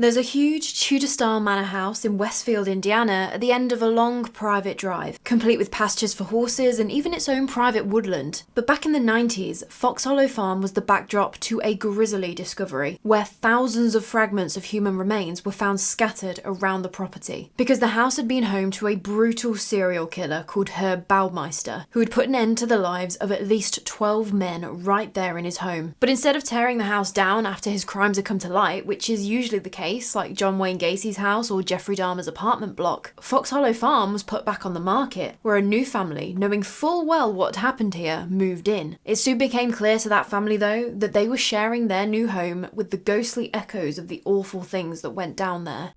There's a huge Tudor-style manor house in Westfield, Indiana, at the end of a long private drive, complete with pastures for horses and even its own private woodland. But back in the 90s, Fox Hollow Farm was the backdrop to a grisly discovery, where thousands of fragments of human remains were found scattered around the property, because the house had been home to a brutal serial killer called Herb Baumeister, who had put an end to the lives of at least 12 men right there in his home. But instead of tearing the house down after his crimes had come to light, which is usually the case, like John Wayne Gacy's house or Jeffrey Dahmer's apartment block, Fox Hollow Farm was put back on the market, where a new family, knowing full well what had happened here, moved in. It soon became clear to that family, though, that they were sharing their new home with the ghostly echoes of the awful things that went down there.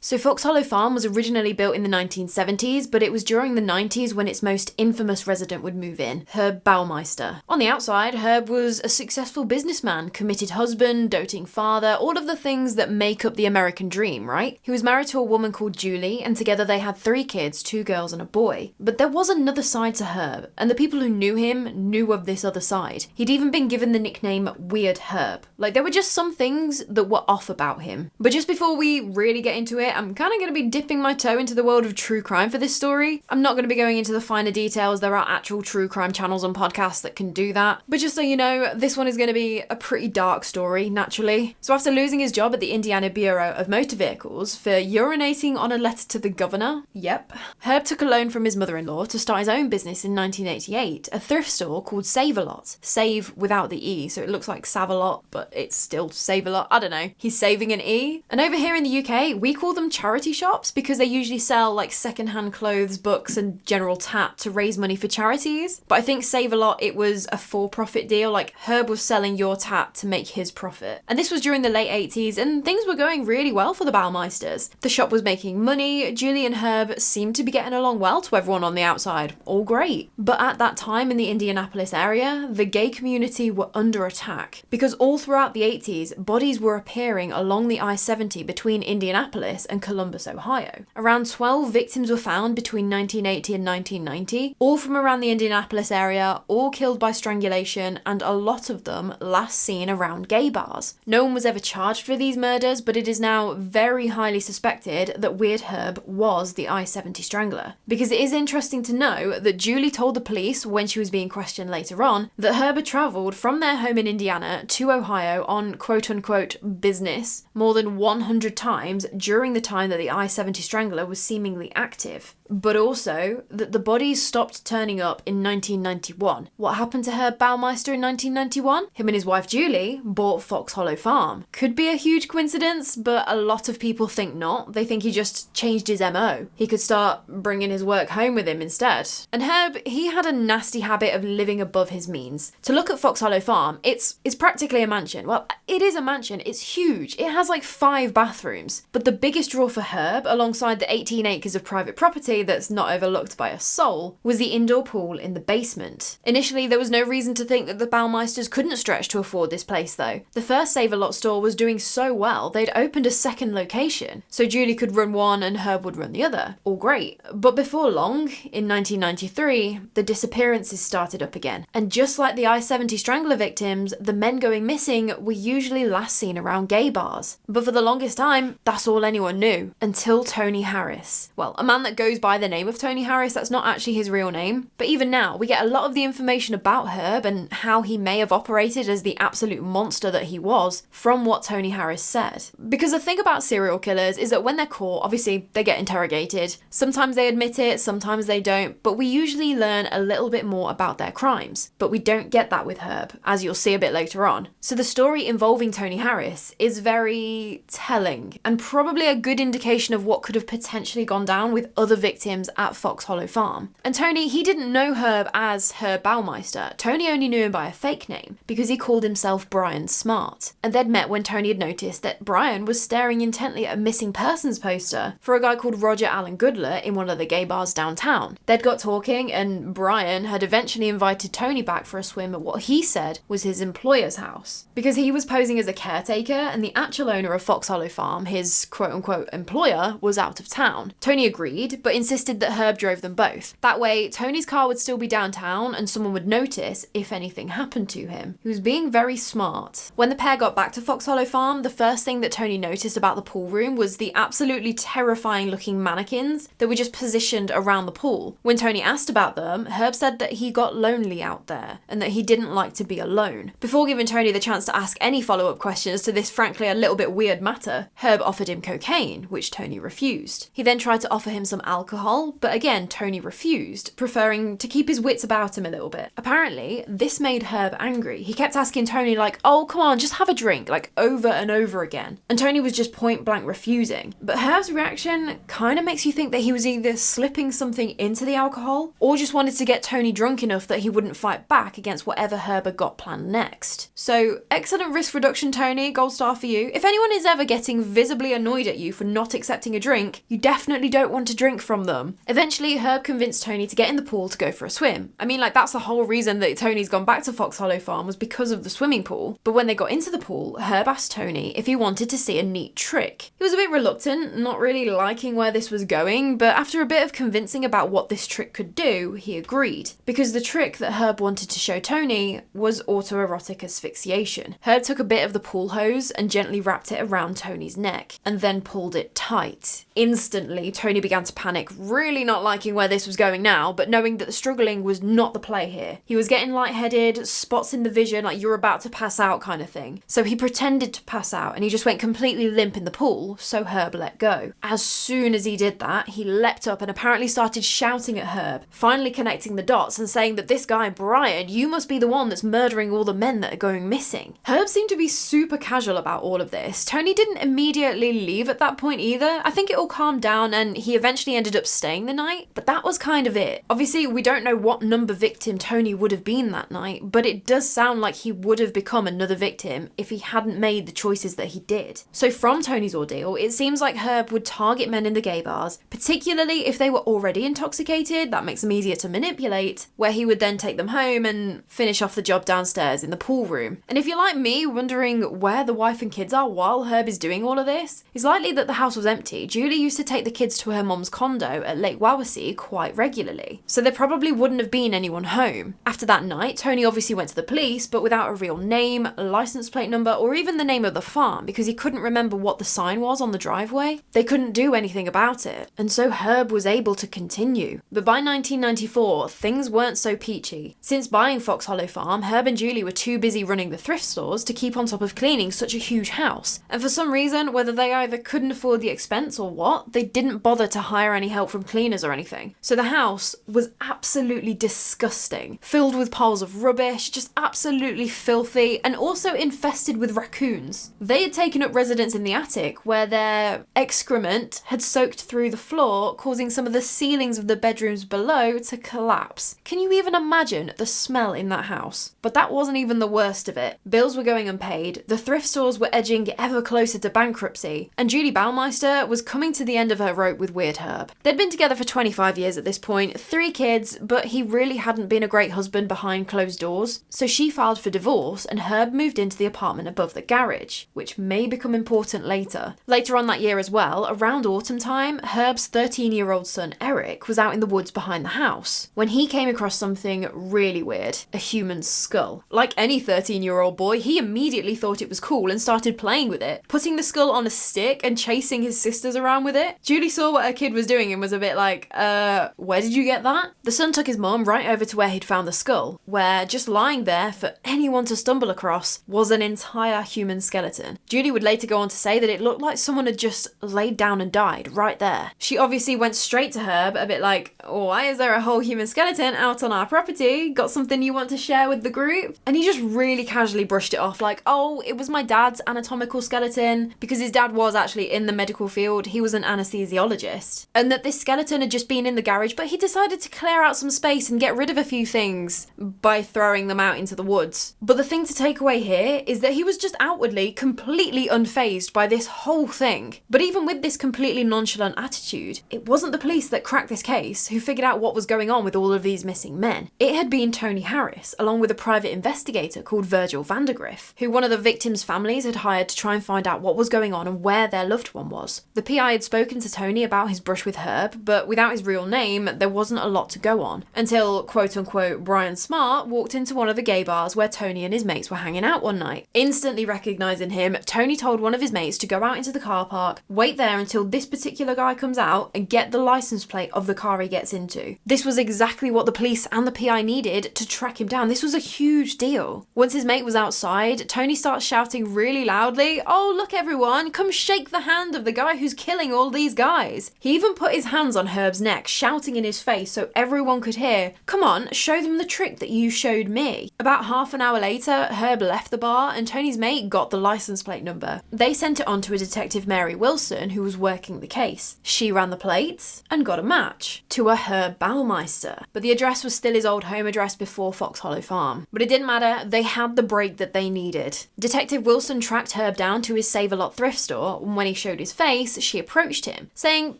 So Fox Hollow Farm was originally built in the 1970s, but it was during the 90s when its most infamous resident would move in, Herb Baumeister. On the outside, Herb was a successful businessman, committed husband, doting father, all of the things that make up the American dream, right? He was married to a woman called Julie, and together they had 3 kids, 2 girls and a boy. But there was another side to Herb, and the people who knew him knew of this other side. He'd even been given the nickname Weird Herb. Like, there were just some things that were off about him. But just before we really get into it, I'm kind of going to be dipping my toe into the world of true crime for this story. I'm not going to be going into the finer details. There are actual true crime channels and podcasts that can do that. But just so you know, this one is going to be a pretty dark story, naturally. So after losing his job at the Indiana Bureau of Motor Vehicles for urinating on a letter to the governor, yep, Herb took a loan from his mother-in-law to start his own business in 1988, a thrift store called Save-A-Lot. Save without the E, so it looks like Save-A-Lot, but it's still Save-A-Lot. I don't know. He's saving an E. And over here in the UK, we call them charity shops because they usually sell like secondhand clothes, books and general tat to raise money for charities. But I think Save-A-Lot, it was a for-profit deal, like Herb was selling your tat to make his profit. And this was during the late 80s and things were going really well for the Baumeisters. The shop was making money, Julie and Herb seemed to be getting along well to everyone on the outside, all great. But at that time in the Indianapolis area, the gay community were under attack because all throughout the 80s, bodies were appearing along the I-70 between Indianapolis and Columbus, Ohio. Around 12 victims were found between 1980 and 1990, all from around the Indianapolis area, all killed by strangulation, and a lot of them last seen around gay bars. No one was ever charged for these murders, but it is now very highly suspected that Weird Herb was the I-70 strangler. Because it is interesting to know that Julie told the police when she was being questioned later on that Herb had travelled from their home in Indiana to Ohio on quote-unquote business more than 100 times during the time that the I-70 strangler was seemingly active. But also that the bodies stopped turning up in 1991. What happened to Herb Baumeister in 1991? Him and his wife Julie bought Fox Hollow Farm. Could be a huge coincidence, but a lot of people think not. They think he just changed his MO. He could start bringing his work home with him instead. And Herb, he had a nasty habit of living above his means. To look at Fox Hollow Farm, it's practically a mansion. Well, it is a mansion. It's huge. It has like 5 bathrooms. But the biggest draw for Herb, alongside the 18 acres of private property that's not overlooked by a soul, was the indoor pool in the basement. Initially, there was no reason to think that the Baumeisters couldn't stretch to afford this place though. The first Save-A-Lot store was doing so well, they'd opened a second location, so Julie could run one and Herb would run the other. All great. But before long, in 1993, the disappearances started up again. And just like the I-70 strangler victims, the men going missing were usually last seen around gay bars. But for the longest time, that's all anyone knew. Until Tony Harris. Well, a man that goes by the name of Tony Harris, that's not actually his real name. But even now, we get a lot of the information about Herb and how he may have operated as the absolute monster that he was from what Tony Harris said. Because the thing about serial killers is that when they're caught, obviously they get interrogated. Sometimes they admit it, sometimes they don't, but we usually learn a little bit more about their crimes. But we don't get that with Herb, as you'll see a bit later on. So the story involving Tony Harris is very telling and probably a good indication of what could have potentially gone down with other victims at Fox Hollow Farm. And Tony, he didn't know Herb as Herb Baumeister. Tony only knew him by a fake name because he called himself Brian Smart. And they'd met when Tony had noticed that Brian was staring intently at a missing persons poster for a guy called Roger Allen Goodler in one of the gay bars downtown. They'd got talking and Brian had eventually invited Tony back for a swim at what he said was his employer's house. Because he was posing as a caretaker and the actual owner of Fox Hollow Farm, his quote-unquote employer, was out of town. Tony agreed, but insisted that Herb drove them both. That way, Tony's car would still be downtown and someone would notice if anything happened to him. He was being very smart. When the pair got back to Fox Hollow Farm, the first thing that Tony noticed about the pool room was the absolutely terrifying looking mannequins that were just positioned around the pool. When Tony asked about them, Herb said that he got lonely out there and that he didn't like to be alone. Before giving Tony the chance to ask any follow-up questions to this frankly a little bit weird matter, Herb offered him cocaine, which Tony refused. He then tried to offer him some alcohol, but again Tony refused, preferring to keep his wits about him a little bit. Apparently, this made Herb angry. He kept asking Tony like, oh come on, just have a drink, like over and over again. And Tony was just point blank refusing. But Herb's reaction kind of makes you think that he was either slipping something into the alcohol or just wanted to get Tony drunk enough that he wouldn't fight back against whatever Herb had got planned next. So, excellent risk reduction, Tony, gold star for you. If anyone is ever getting visibly annoyed at you for not accepting a drink, you definitely don't want to drink from them. Eventually, Herb convinced Tony to get in the pool to go for a swim. I mean, like, that's the whole reason that Tony's gone back to Fox Hollow Farm was because of the swimming pool. But when they got into the pool, Herb asked Tony if he wanted to see a neat trick. He was a bit reluctant, not really liking where this was going, but after a bit of convincing about what this trick could do, he agreed. Because the trick that Herb wanted to show Tony was autoerotic asphyxiation. Herb took a bit of the pool hose and gently wrapped it around Tony's neck, and then pulled it tight. Instantly, Tony began to panic, really not liking where this was going now, but knowing that the struggling was not the play here. He was getting lightheaded, spots in the vision, like you're about to pass out kind of thing. So he pretended to pass out, and he just went completely limp in the pool, so Herb let go. As soon as he did that, he leapt up and apparently started shouting at Herb, finally connecting the dots and saying that this guy, Brian, you must be the one that's murdering all the men that are going missing. Herb seemed to be super casual about all of this. Tony didn't immediately leave at that point either. I think it all calmed down and he eventually ended up staying the night, but that was kind of it. Obviously, we don't know what number victim Tony would have been that night, but it does sound like he would have become another victim if he hadn't made the choices that he did. So from Tony's ordeal, it seems like Herb would target men in the gay bars, particularly if they were already intoxicated. That makes them easier to manipulate, where he would then take them home and finish off the job downstairs in the pool room. And if you're like me, wondering where the wife and kids are while Herb is doing all of this, it's likely that the house was empty. Julie used to take the kids to her mom's condo at Lake Wawasee quite regularly, so there probably wouldn't have been anyone home. After that night, Tony obviously went to the police, but without a real name, license plate number, or even the name of the farm, because he couldn't remember what the sign was on the driveway. They couldn't do anything about it, and so Herb was able to continue. But by 1994, things weren't so peachy. Since buying Fox Hollow Farm, Herb and Julie were too busy running the thrift stores to keep on top of cleaning such a huge house. And for some reason, whether they either couldn't afford the expense or what, they didn't bother to hire any help from cleaners or anything. So the house was absolutely disgusting, filled with piles of rubbish, just absolutely filthy, and also infested with raccoons. They had taken up residence in the attic, where their excrement had soaked through the floor, causing some of the ceilings of the bedrooms below to collapse. Can you even imagine the smell in that house? But that wasn't even the worst of it. Bills were going unpaid, the thrift stores were edging ever closer to bankruptcy, and Julie Baumeister was coming to the end of her rope with Weird Herb. They'd been together for 25 years at this point, 3 kids, but he really hadn't been a great husband behind closed doors, so she filed for divorce and Herb moved into the apartment above the garage, which may become important later. Later on that year as well, around autumn time, Herb's 13-year-old son Eric was out in the woods behind the house when he came across something really weird, a human skull. Like any 13-year-old boy, he immediately thought it was cool and started playing with it, putting the skull on a stick and chasing his sisters around with it. Julie saw what her kid was doing and was a bit like, where did you get that? The son took his mom right over to where he'd found the skull, where just lying there for anyone to stumble across was an entire human skeleton. Julie would later go on to say that it looked like someone had just laid down and died right there. She obviously went straight to Herb, a bit like, why is there a whole human skeleton out on our property? Got something you want to share with the group? And he just really casually brushed it off like, oh, it was my dad's anatomical skeleton, because his dad was actually in the medical field, he was an anesthesiologist, and that this skeleton had just been in the garage, but he decided to clear out some space and get rid of a few things by throwing them out into the woods. But the thing to take away here is that he was just outwardly completely unfazed by this whole thing. But even with this completely nonchalant attitude, it wasn't the police that cracked this case who figured out what was going on with all of these missing men. It had been Tony Harris, along with a private investigator called Virgil Vandergriff, who one of the victims' families had hired to try and find out what was going on and where their loved one was. The PI had spoken to Tony about his brush with Herb Herb, but without his real name, there wasn't a lot to go on. Until, quote-unquote, Brian Smart walked into one of the gay bars where Tony and his mates were hanging out one night. Instantly recognising him, Tony told one of his mates to go out into the car park, wait there until this particular guy comes out, and get the licence plate of the car he gets into. This was exactly what the police and the PI needed to track him down. This was a huge deal. Once his mate was outside, Tony starts shouting really loudly, "Oh, look everyone, come shake the hand of the guy who's killing all these guys." He even put his hands on Herb's neck, shouting in his face so everyone could hear, "Come on, show them the trick that you showed me." About half an hour later, Herb left the bar and Tony's mate got the license plate number. They sent it on to a detective, Mary Wilson, who was working the case. She ran the plates and got a match to a Herb Baumeister. But the address was still his old home address before Fox Hollow Farm. But it didn't matter, they had the break that they needed. Detective Wilson tracked Herb down to his Save-A-Lot thrift store, and when he showed his face, she approached him, saying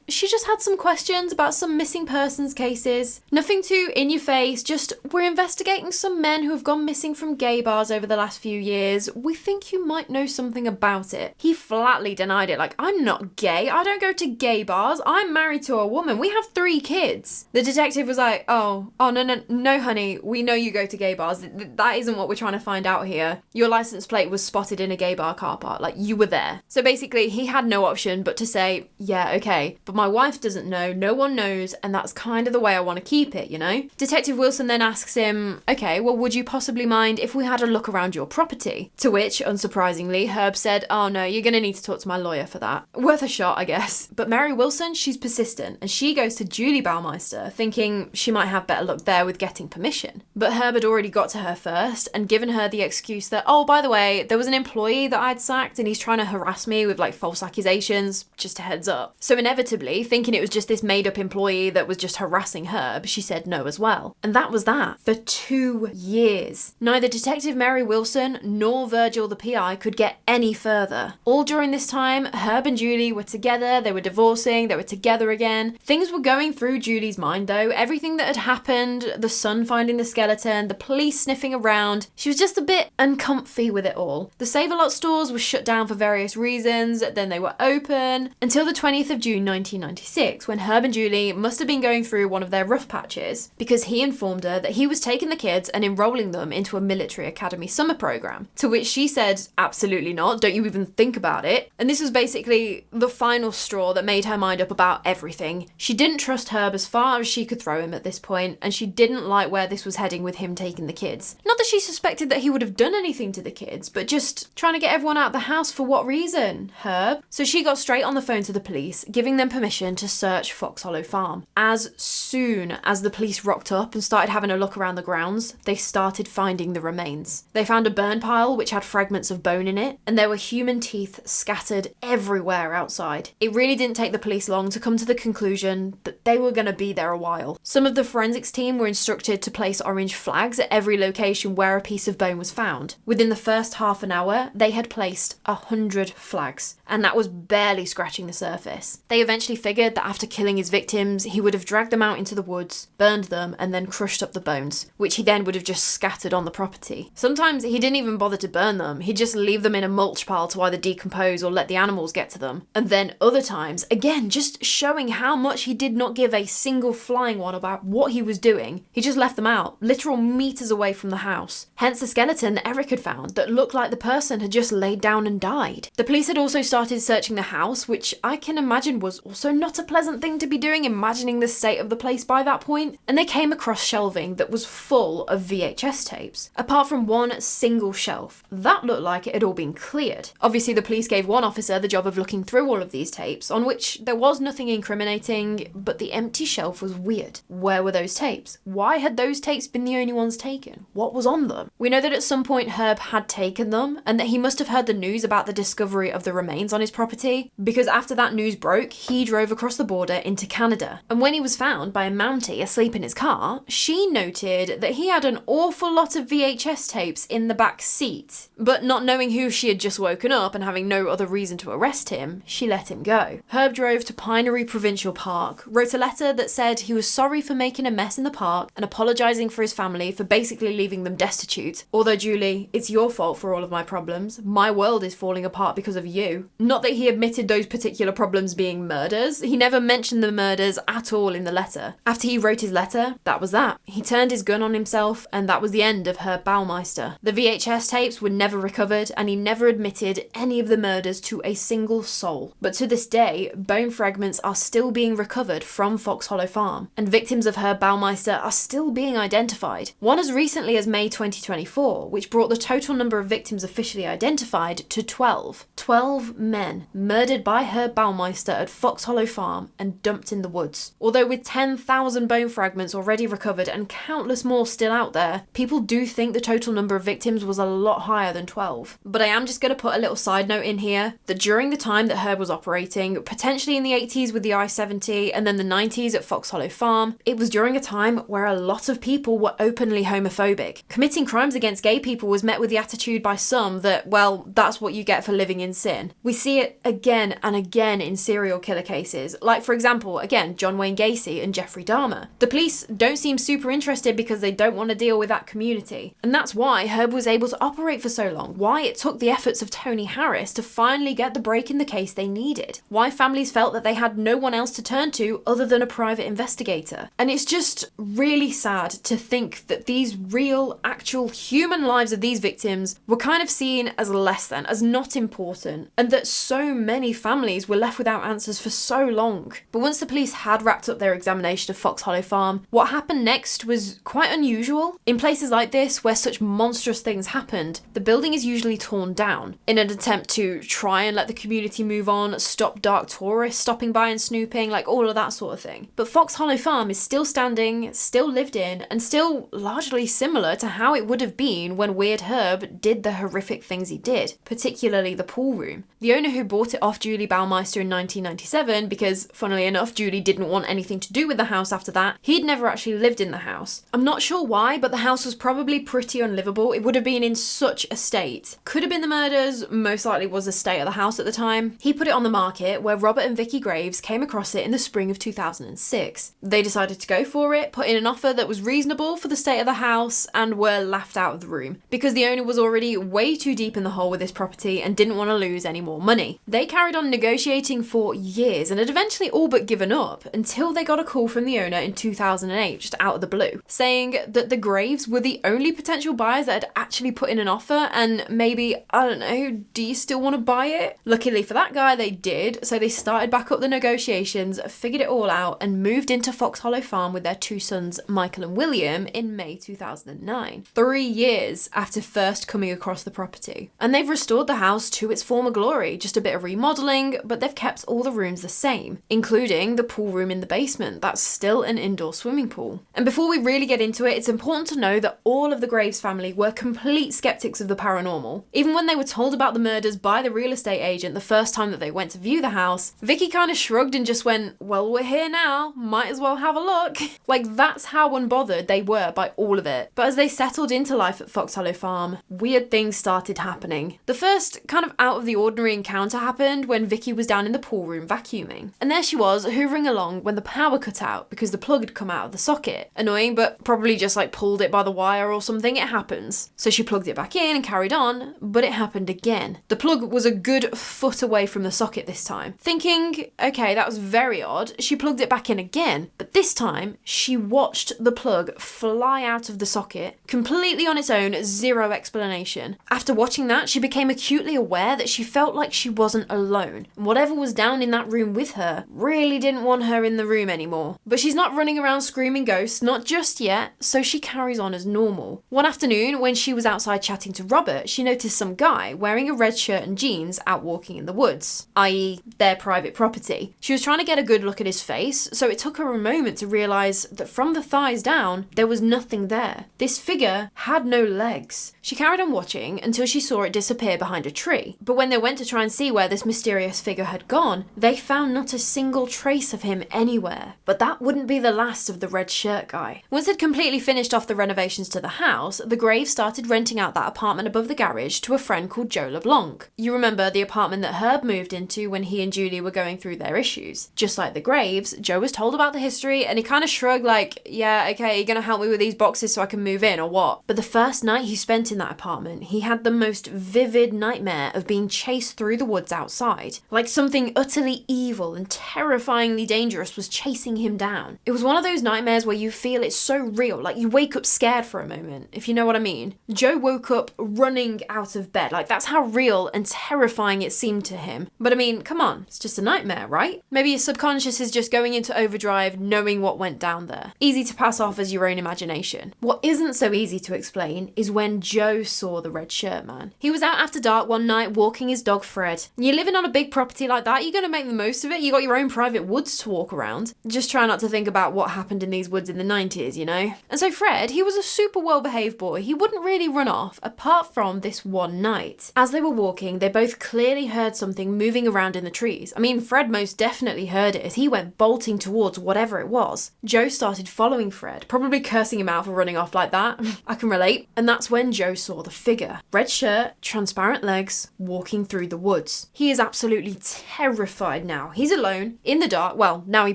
she just had some questions about some missing persons cases. Nothing too in your face, just we're investigating some men who have gone missing from gay bars over the last few years. We think you might know something about it. He flatly denied it, like, I'm not gay, I don't go to gay bars, I'm married to a woman, we have 3 kids. The detective was like, no honey, we know you go to gay bars, that isn't what we're trying to find out here. Your license plate was spotted in a gay bar car park, like you were there. So basically he had no option but to say, yeah, okay, but my wife doesn't know, no one knows, and that's kind of the way I want to keep it, you know? Detective Wilson then asks him, okay, well, would you possibly mind if we had a look around your property? To which, unsurprisingly, Herb said, oh no, you're gonna need to talk to my lawyer for that. Worth a shot, I guess. But Mary Wilson, she's persistent, and she goes to Julie Baumeister, thinking she might have better luck there with getting permission. But Herb had already got to her first, and given her the excuse that, oh, by the way, there was an employee that I'd sacked, and he's trying to harass me with, like, false accusations, just a heads up. So inevitably, thinking it was just this made-up employee that was just harassing Herb, she said no as well. And that was that. For 2 years. Neither Detective Mary Wilson nor Virgil the PI could get any further. All during this time, Herb and Julie were together, they were divorcing, they were together again. Things were going through Julie's mind though. Everything that had happened, the son finding the skeleton, the police sniffing around, she was just a bit uncomfy with it all. The Save-A-Lot stores were shut down for various reasons, then they were open, until the 20th of June 1996, when Herb and Julie must have been going through one of their rough patches, because he informed her that he was taking the kids and enrolling them into a military academy summer program. To which she said, absolutely not, don't you even think about it. And this was basically the final straw that made her mind up about everything. She didn't trust Herb as far as she could throw him at this point, and she didn't like where this was heading with him taking the kids. Not that she suspected that he would have done anything to the kids, but just trying to get everyone out of the house for what reason, Herb? So she got straight on the phone to the police, giving them permission to search Fox Hollow Farm. As soon as the police rocked up and started having a look around the grounds, they started finding the remains. They found a burn pile which had fragments of bone in it, and there were human teeth scattered everywhere outside. It really didn't take the police long to come to the conclusion that they were going to be there a while. Some of the forensics team were instructed to place orange flags at every location where a piece of bone was found. Within the first half an hour, they had placed 100 flags, and that was barely scratching the surface. They eventually figured that after killing his victims, he would have dragged them out into the woods, burned them, and then crushed up the bones, which he then would have just scattered on the property. Sometimes he didn't even bother to burn them, he'd just leave them in a mulch pile to either decompose or let the animals get to them. And then other times, again, just showing how much he did not give a single flying one about what he was doing, he just left them out, literal meters away from the house. Hence the skeleton that Eric had found that looked like the person had just laid down and died. The police had also started searching the house, which I can imagine was also not a pleasant thing to be doing, imagining the state of the place by that point, and they came across shelving that was full of VHS tapes, apart from one single shelf. That looked like it had all been cleared. Obviously the police gave one officer the job of looking through all of these tapes, on which there was nothing incriminating, but the empty shelf was weird. Where were those tapes? Why had those tapes been the only ones taken? What was on them? We know that at some point Herb had taken them, and that he must have heard the news about the discovery of the remains on his property, because after that news broke, he drove across the border into Canada. And when he was found by a Mountie asleep in his car, she noted that he had an awful lot of VHS tapes in the back seat. But not knowing who she had just woken up and having no other reason to arrest him, she let him go. Herb drove to Pinery Provincial Park, wrote a letter that said he was sorry for making a mess in the park and apologising for his family for basically leaving them destitute. Although, Julie, it's your fault for all of my problems. My world is falling apart because of you. Not that he admitted those particular problems being murders. He never mentioned the murders at all in the letter. After he wrote his letter, that was that. He turned his gun on himself, and that was the end of Herb Baumeister. The VHS tapes were never recovered, and he never admitted any of the murders to a single soul. But to this day, bone fragments are still being recovered from Fox Hollow Farm, and victims of Herb Baumeister are still being identified. One as recently as May 2024, which brought the total number of victims officially identified to 12. 12 men murdered by Herb Baumeister at Fox Hollow Farm and dumped in the woods. Although with 10,000 bone fragments already recovered and countless more still out there, people do think the total number of victims was a lot higher than 12. But I am just going to put a little side note in here that during the time that Herb was operating, potentially in the 80s with the I-70 and then the 90s at Fox Hollow Farm, it was during a time where a lot of people were openly homophobic. Committing crimes against gay people was met with the attitude by some that, well, that's what you get for living in sin. We see it again and again in serial killer cases, like for example, again, John Wayne Gacy and Jeffrey Dahmer. The police don't seem super interested because they don't want to deal with that community. And that's why Herb was able to operate for so long, why it took the efforts of Tony Harris to finally get the break in the case they needed, why families felt that they had no one else to turn to other than a private investigator. And it's just really sad to think that these real, actual human lives of these victims were kind of seen as less than, as not important, and that so many families were left without answers for so long. But once the police had wrapped up their examination of Fox Hollow Farm, what happened next was quite unusual. In places like this, where such monstrous things happened, the building is usually torn down in an attempt to try and let the community move on, stop dark tourists stopping by and snooping, like all of that sort of thing. But Fox Hollow Farm is still standing, still lived in, and still largely similar to how it would have been when Weird Herb did the horrific things he did, particularly the pool room. The owner who bought it off Julie Baumeister in 1997, because funnily enough, Julie didn't want anything to do with the house after that, he'd never actually lived in the house. I'm not sure why, but the house was probably pretty unlivable. It would have been in such a state. Could have been the murders, most likely was the state of the house at the time. He put it on the market, where Robert and Vicky Graves came across it in the spring of 2006. They decided to go for it, put in an offer that was reasonable for the state of the house, and were laughed out of the room because the owner was already way too deep in the hole with this property and didn't want to lose any more money. They carried on negotiating for years and had eventually all but given up until they got a call from the owner in 2008, just out of the blue, saying that the Graves were the only potential buyers that had actually put in an offer, and maybe, I don't know, do you still want to buy it? Luckily for that guy, they did, so they started back up the negotiations, figured it all out, and moved into Fox Hollow Farm with their two sons, Michael and William, in May 2009, 3 years after first coming across the property. And they've restored the house to its former glory, just a bit of remodeling, but they've kept all the rooms the same, including the pool room in the basement. That's still an indoor swimming pool. And before we really get into it, it's important to know that all of the Graves family were complete skeptics of the paranormal. Even when they were told about the murders by the real estate agent the first time that they went to view the house, Vicky kind of shrugged and just went, well, we're here now, might as well have a look. Like, that's how unbothered they were by all of it. But as they settled into life at Fox Hollow Farm, weird things started happening. The first kind of out of the ordinary encounter happened when Vicky was down in the pool room vacuuming. And there she was, hoovering along when the power cut out because the plug had come out of the socket. Annoying, but probably just like pulled it by the wire or something. It happens. So she plugged it back in and carried on, but it happened again. The plug was a good foot away from the socket this time. Thinking, okay, that was very odd, she plugged it back in again, but this time she watched the plug fly out of the socket completely on its own, zero explanation. After watching that, she became acutely aware that she felt like she wasn't alone. Whatever was down in that room with her really didn't want her in the room anymore. But she's not running around screaming ghosts, not just yet, so she carries on as normal. One afternoon, when she was outside chatting to Robert, she noticed some guy wearing a red shirt and jeans out walking in the woods, i.e. their private property. She was trying to get a good look at his face, so it took her a moment to realise that from the thighs down, there was nothing there. This figure had no legs. She carried on watching until she saw it disappear behind a tree. But when they went to try and see where this mysterious figure had gone, they found not a single trace of him anywhere. But that wouldn't be the last of the red shirt guy. Once they'd completely finished off the renovations to the house, the Graves started renting out that apartment above the garage to a friend called Joe LeBlanc. You remember the apartment that Herb moved into when he and Julie were going through their issues. Just like the Graves, Joe was told about the history and he kind of shrugged like, yeah, okay, you're gonna help me with these boxes so I can move in or what? But the first night he spent in that apartment, he had the most vivid nightmare of being chased through the woods outside. Like something utterly evil and terrifyingly dangerous was chasing him down. It was one of those nightmares where you feel it's so real, like you wake up scared for a moment, if you know what I mean. Joe woke up running out of bed, like that's how real and terrifying it seemed to him. But I mean, come on, it's just a nightmare, right? Maybe your subconscious is just going into overdrive knowing what went down there. Easy to pass off as your own imagination. What isn't so easy to explain is when Joe saw the red shirt man. He was out after dark one night walking his dog Fred. You're living on a big property like that, you're gonna make the most of it. You got your own private woods to walk around. Just try not to think about what happened in these woods in the 90s, you know? And so Fred, he was a super well-behaved boy. He wouldn't really run off apart from this one night. As they were walking, they both clearly heard something moving around in the trees. I mean, Fred most definitely heard it as he went bolting towards whatever it was. Joe started following Fred, probably cursing him out for running off like that. I can relate. And that's when Joe saw the figure. Red shirt, transparent legs, walking through the woods. He is absolutely terrified now. He's alone, in the dark. Well, now he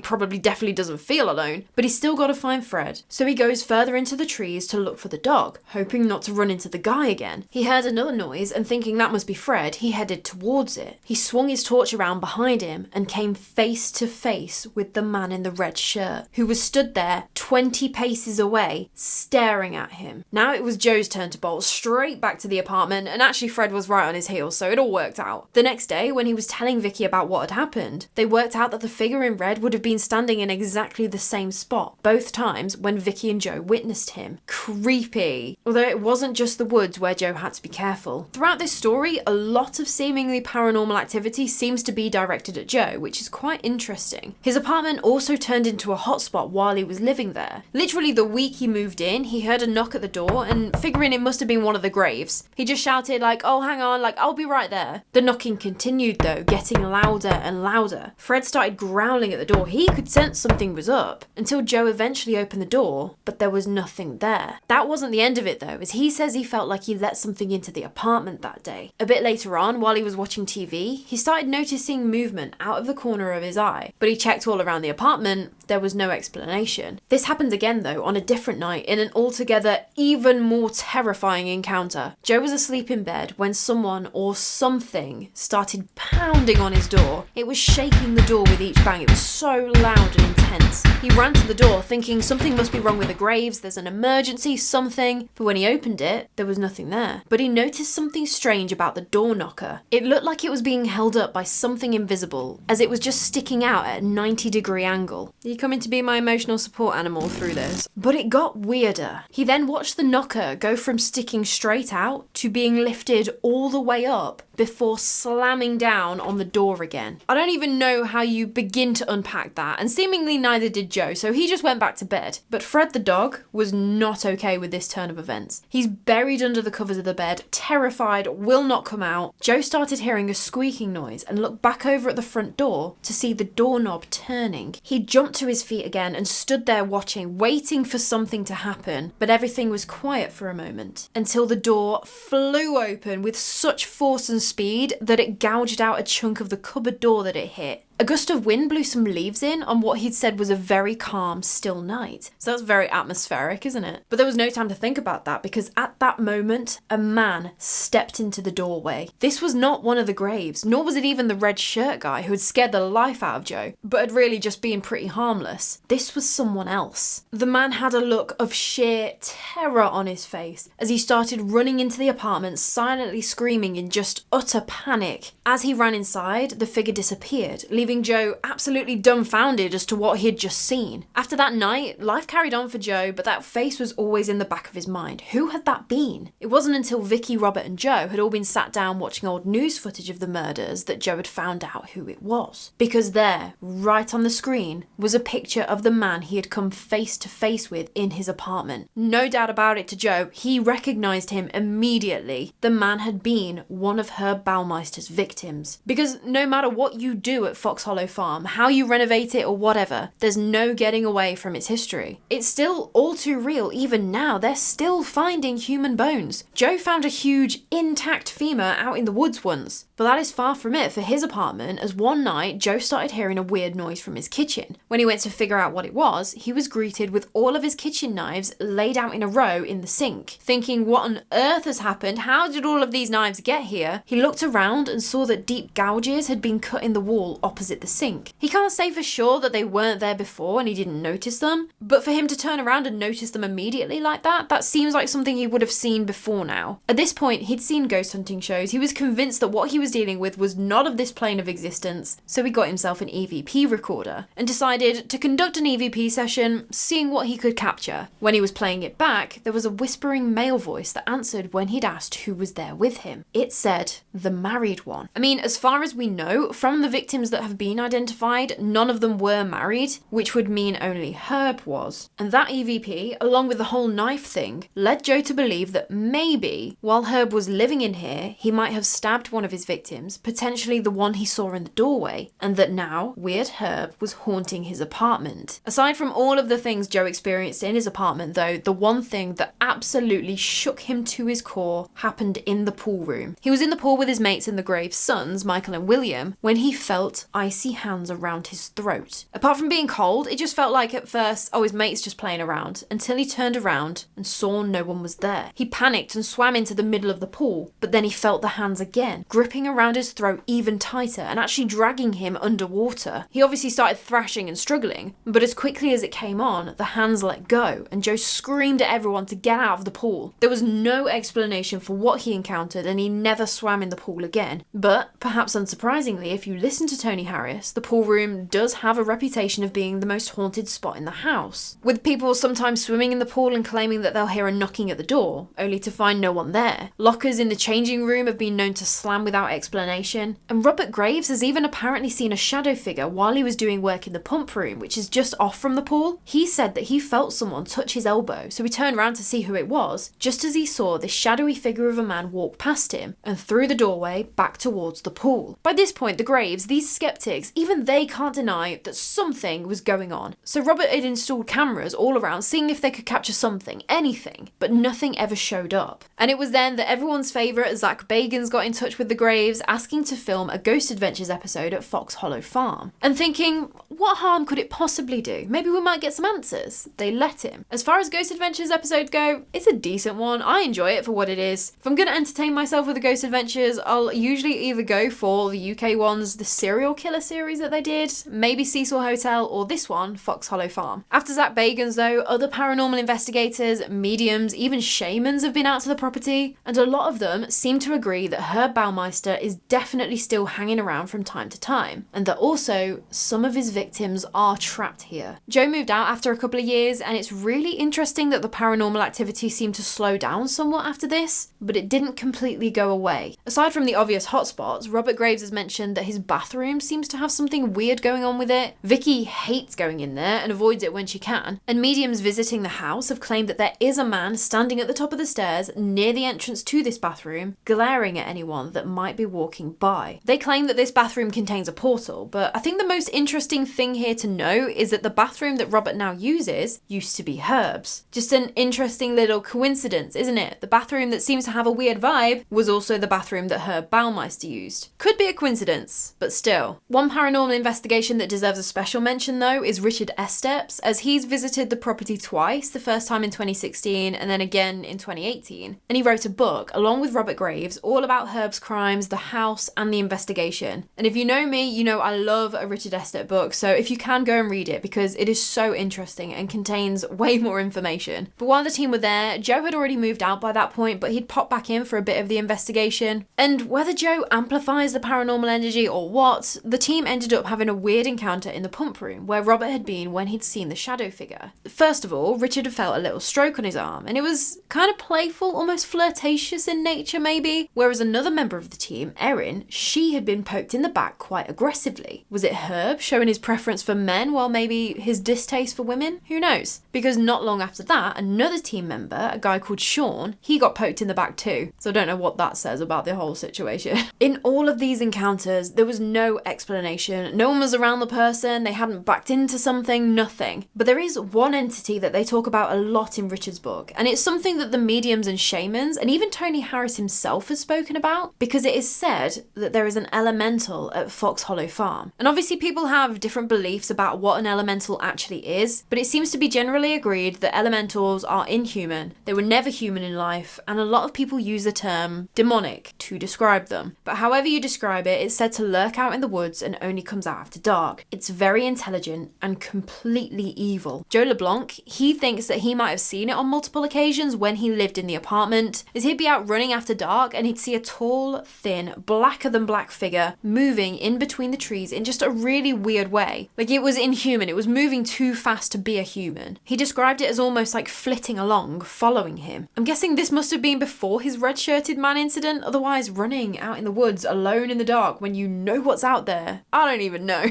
probably definitely doesn't feel alone, but he's still got to find Fred. So he goes further into the trees to look for the dog, hoping not to run into the guy again. He heard another noise and thinking that must be Fred, he headed towards it. He swung his torch around behind him and came face to face with the man in the red shirt, who was stood there 20 paces away, staring at him. Now it was Joe's turn to bolt straight back to the apartment, and actually Fred was right on his heels, so it all worked out. The next day, when he was telling Vicky about what had happened, they worked out that the figure in red would have been standing in exactly the same spot, both times when Vicky and Joe witnessed him. Creepy. Although it wasn't just the woods where Joe had to be careful. Throughout this story, a lot of seemingly paranormal activity seems to be directed at Joe, which is quite interesting. His apartment also turned into a hotspot while he was living there. Literally the week he moved in, he heard a knock at the door, and figuring it must have been one of the Graves, he just shouted like, "Oh, hang on, like I'll be right there." The knocking continued though, getting louder and louder. Fred started growling at the door. He could sense something was up, until Joe eventually opened the door, but there was nothing there. That wasn't the end of it though, as he says he felt like he let something into the apartment that day. A bit later on, while he was watching TV, he started noticing movement out of the corner of his eye, but he checked all around the apartment. There was no explanation. This happened again though, on a different night, in an altogether even more terrifying encounter. Joe was asleep in bed when someone or something started pounding on his door. It was shaking the door with each bang. It was so loud and intense. He ran to the door thinking something must be wrong with the Graves, there's an emergency, something. But when he opened it, there was nothing there. But he noticed something strange about the door knocker. It looked like it was being held up by something invisible, as it was just sticking out at a 90-degree angle. You coming to be my emotional support animal through this? But it got weirder. He then watched the knocker go from sticking straight out to being lifted all the way up before slamming down on the door again. I don't even know how you begin to unpack that, and seemingly neither did Joe, so he just went back to bed. But Fred the dog was not okay with this turn of events. He's buried under the covers of the bed, terrified, will not come out. Joe started hearing a squeaking noise and looked back over at the front door to see the doorknob turning. He jumped to his feet again and stood there watching, waiting for something to happen, but everything was quiet for a moment, until the door flew open with such force and speed that it gouged out a chunk of the cupboard door that it hit. A gust of wind blew some leaves in on what he'd said was a very calm, still night. So that's very atmospheric, isn't it? But there was no time to think about that, because at that moment, a man stepped into the doorway. This was not one of the Graves, nor was it even the red shirt guy who had scared the life out of Joe, but had really just been pretty harmless. This was someone else. The man had a look of sheer terror on his face as he started running into the apartment, silently screaming in just utter panic. As he ran inside, the figure disappeared, leaving Joe absolutely dumbfounded as to what he had just seen. After that night, life carried on for Joe, but that face was always in the back of his mind. Who had that been? It wasn't until Vicky, Robert and Joe had all been sat down watching old news footage of the murders that Joe had found out who it was. Because there, right on the screen, was a picture of the man he had come face to face with in his apartment. No doubt about it to Joe, he recognised him immediately. The man had been one of Herb Baumeister's victims. Because no matter what you do at Fox Hollow Farm, how you renovate it or whatever, there's no getting away from its history. It's still all too real. Even now, they're still finding human bones. Joe found a huge intact femur out in the woods once, but that is far from it for his apartment, as one night Joe started hearing a weird noise from his kitchen. When he went to figure out what it was, he was greeted with all of his kitchen knives laid out in a row in the sink. Thinking, what on earth has happened? How did all of these knives get here? He looked around and saw that deep gouges had been cut in the wall opposite opposite the sink. He can't say for sure that they weren't there before and he didn't notice them, but for him to turn around and notice them immediately like that seems like something he would have seen before now. At this point, he'd seen ghost hunting shows. He was convinced that what he was dealing with was not of this plane of existence, so he got himself an EVP recorder and decided to conduct an EVP session, seeing what he could capture. When he was playing it back, there was a whispering male voice that answered when he'd asked who was there with him. It said, the married one. I mean, as far as we know, from the victims that have been identified, none of them were married, which would mean only Herb was. And that EVP, along with the whole knife thing, led Joe to believe that maybe, while Herb was living in here, he might have stabbed one of his victims, potentially the one he saw in the doorway, and that now, Weird Herb was haunting his apartment. Aside from all of the things Joe experienced in his apartment though, the one thing that absolutely shook him to his core happened in the pool room. He was in the pool with his mates and the Graves' sons, Michael and William, when he felt icy hands around his throat. Apart from being cold, it just felt like at first, oh, his mate's just playing around, until he turned around and saw no one was there. He panicked and swam into the middle of the pool, but then he felt the hands again, gripping around his throat even tighter and actually dragging him underwater. He obviously started thrashing and struggling, but as quickly as it came on, the hands let go and Joe screamed at everyone to get out of the pool. There was no explanation for what he encountered and he never swam in the pool again. But perhaps unsurprisingly, if you listen to Tony Harris, the pool room does have a reputation of being the most haunted spot in the house, with people sometimes swimming in the pool and claiming that they'll hear a knocking at the door, only to find no one there. Lockers in the changing room have been known to slam without explanation, and Robert Graves has even apparently seen a shadow figure while he was doing work in the pump room, which is just off from the pool. He said that he felt someone touch his elbow, so he turned around to see who it was, just as he saw this shadowy figure of a man walk past him and through the doorway back towards the pool. By this point, the Graves, these skeptics, even they can't deny that something was going on. So Robert had installed cameras all around, seeing if they could capture something, anything, but nothing ever showed up. And it was then that everyone's favourite Zach Bagans got in touch with the Graves, asking to film a Ghost Adventures episode at Fox Hollow Farm, and thinking, what harm could it possibly do? Maybe we might get some answers. They let him. As far as Ghost Adventures episodes go, it's a decent one. I enjoy it for what it is. If I'm going to entertain myself with the Ghost Adventures, I'll usually either go for the UK ones, the serial killer series that they did, maybe Cecil Hotel, or this one, Fox Hollow Farm. After Zach Bagans though, other paranormal investigators, mediums, even shamans have been out to the property, and a lot of them seem to agree that Herb Baumeister is definitely still hanging around from time to time, and that also some of his victims are trapped here. Joe moved out after a couple of years, and it's really interesting that the paranormal activity seemed to slow down somewhat after this, but it didn't completely go away. Aside from the obvious hotspots, Robert Graves has mentioned that his bathroom seems to have something weird going on with it. Vicky hates going in there and avoids it when she can, and mediums visiting the house have claimed that there is a man standing at the top of the stairs near the entrance to this bathroom, glaring at anyone that might be walking by. They claim that this bathroom contains a portal, but I think the most interesting thing here to know is that the bathroom that Robert now uses used to be Herb's. Just an interesting little coincidence, isn't it? The bathroom that seems to have a weird vibe was also the bathroom that Herb Baumeister used. Could be a coincidence, but still. One paranormal investigation that deserves a special mention though is Richard Estep's, as he's visited the property twice, the first time in 2016 and then again in 2018. And he wrote a book, along with Robert Graves, all about Herb's crimes, the house and the investigation. And if you know me, you know I love a Richard Estep book, so if you can, go and read it because it is so interesting and contains way more information. But while the team were there, Joe had already moved out by that point, but he'd popped back in for a bit of the investigation. And whether Joe amplifies the paranormal energy or what, the team ended up having a weird encounter in the pump room where Robert had been when he'd seen the shadow figure. First of all, Richard had felt a little stroke on his arm, and it was kind of playful, almost flirtatious in nature maybe, whereas another member of the team, Erin, she had been poked in the back quite aggressively. Was it Herb showing his preference for men while maybe his distaste for women? Who knows? Because not long after that, another team member, a guy called Sean, he got poked in the back too. So I don't know what that says about the whole situation. In all of these encounters, there was no explanation. No one was around the person, they hadn't backed into something, nothing. But there is one entity that they talk about a lot in Richard's book, and it's something that the mediums and shamans, and even Tony Harris himself has spoken about, because it is said that there is an elemental at Fox Hollow Farm. And obviously people have different different beliefs about what an elemental actually is, but it seems to be generally agreed that elementals are inhuman. They were never human in life, and a lot of people use the term demonic to describe them. But however you describe it, it's said to lurk out in the woods and only comes out after dark. It's very intelligent and completely evil. Joe LeBlanc, he thinks that he might have seen it on multiple occasions when he lived in the apartment, as he'd be out running after dark and he'd see a tall, thin, blacker than black figure moving in between the trees in just a really weird way. Like, it was inhuman. It was moving too fast to be a human. He described it as almost like flitting along, following him. I'm guessing this must have been before his red-shirted man incident, otherwise running out in the woods alone in the dark when you know what's out there. I don't even know.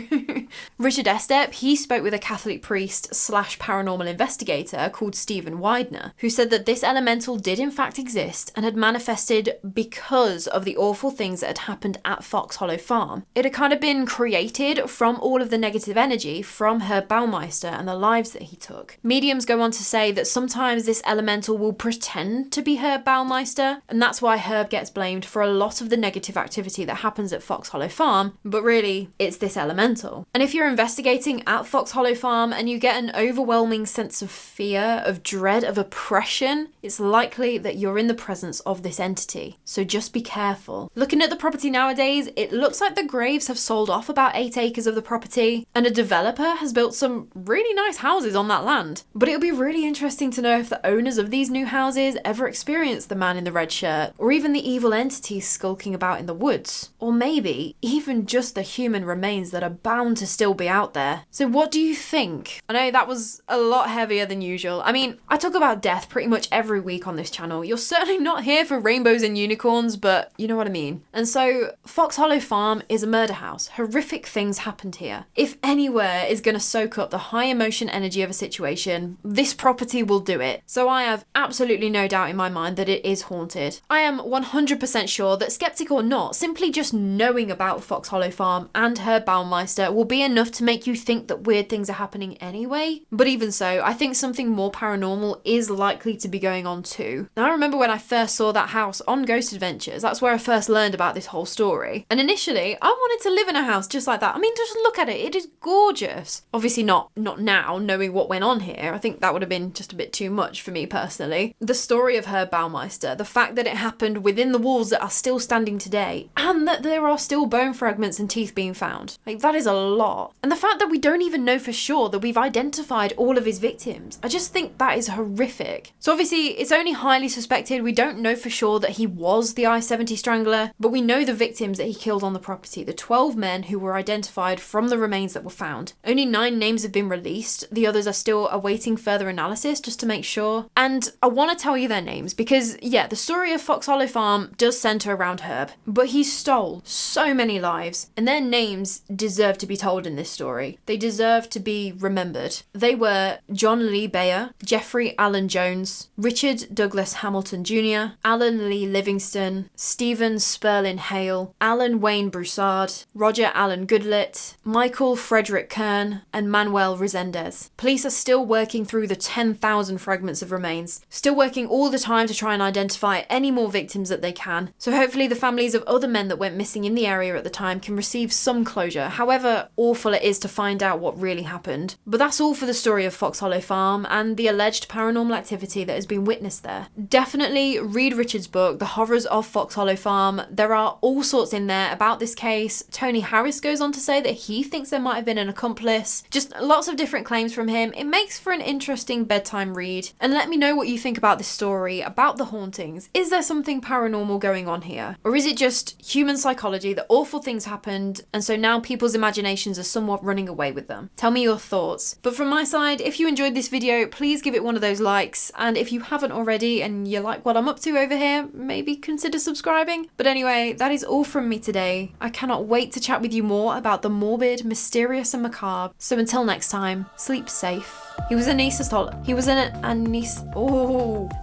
Richard Estep, he spoke with a Catholic priest / paranormal investigator called Stephen Widener, who said that this elemental did in fact exist and had manifested because of the awful things that had happened at Fox Hollow Farm. It had kind of been created from all of the negative energy from Herb Baumeister and the lives that he took. Mediums go on to say that sometimes this elemental will pretend to be Herb Baumeister, and that's why Herb gets blamed for a lot of the negative activity that happens at Fox Hollow Farm, but really, it's this elemental. And if you're investigating at Fox Hollow Farm and you get an overwhelming sense of fear, of dread, of oppression, it's likely that you're in the presence of this entity. So just be careful. Looking at the property nowadays, it looks like the Graves have sold off about 8 acres of the property, and a developer has built some really nice houses on that land. But it'll be really interesting to know if the owners of these new houses ever experienced the man in the red shirt, or even the evil entities skulking about in the woods, or maybe even just the human remains that are bound to still be out there. So what do you think? I know that was a lot heavier than usual. I mean, I talk about death pretty much every week on this channel. You're certainly not here for rainbows and unicorns, but you know what I mean. And so Fox Hollow Farm is a murder house. Horrific things happened here. If anywhere is going to soak up the high emotion energy of a situation, this property will do it. So I have absolutely no doubt in my mind that it is haunted. I am 100% sure that, skeptic or not, simply just knowing about Fox Hollow Farm and Herb Baumeister will be enough to make you think that weird things are happening anyway. But even so, I think something more paranormal is likely to be going on too. Now, I remember when I first saw that house on Ghost Adventures, that's where I first learned about this whole story. And initially, I wanted to live in a house just like that. I mean, just look at it. It is gorgeous. Obviously not now, knowing what went on here. I think that would have been just a bit too much for me personally. The story of Herb Baumeister, the fact that it happened within the walls that are still standing today, and that there are still bone fragments and teeth being found. Like, that is a lot. And the fact that we don't even know for sure that we've identified all of his victims, I just think that is horrific. So obviously, it's only highly suspected. We don't know for sure that he was the I-70 strangler, but we know the victims that he killed on the property, the 12 men who were identified from the remains that were found. Only 9 names have been released. The others are still awaiting further analysis just to make sure. And I want to tell you their names because, yeah, the story of Fox Hollow Farm does centre around Herb, but he stole so many lives, and their names deserve to be told in this story. They deserve to be remembered. They were John Lee Bayer, Jeffrey Allen Jones, Richard Douglas Hamilton Jr., Alan Lee Livingston, Stephen Sperlin Hale, Alan Wayne Broussard, Roger Allen Goodlett, Michael Frederick Kern, and Manuel Resendez. Police are still working through the 10,000 fragments of remains, still working all the time to try and identify any more victims that they can. So hopefully the families of other men that went missing in the area at the time can receive some closure, however awful it is to find out what really happened. But that's all for the story of Fox Hollow Farm and the alleged paranormal activity that has been witnessed there. Definitely read Richard's book, The Horrors of Fox Hollow Farm. There are all sorts in there about this case. Tony Harris goes on to say that he thinks there might have been an accomplice. Just lots of different claims from him. It makes for an interesting bedtime read. And let me know what you think about this story, about the hauntings. Is there something paranormal going on here? Or is it just human psychology that awful things happened and so now people's imaginations are somewhat running away with them? Tell me your thoughts. But from my side, if you enjoyed this video, please give it one of those likes. And if you haven't already and you like what I'm up to over here, maybe consider subscribing. But anyway, that is all from me today. I cannot wait to chat with you more about the morbid, mysterious and macabre. So until next time, sleep safe. He was an anesthetologist.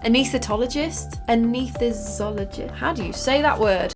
Anesthetologist? How do you say that word?